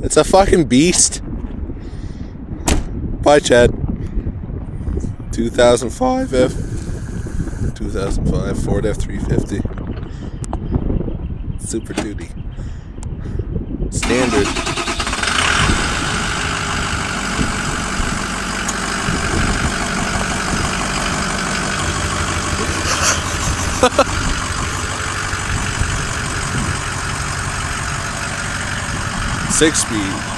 It's a fucking beast. Bye, Chad. 2005 Ford F-350. Super Duty. Standard. Six-speed.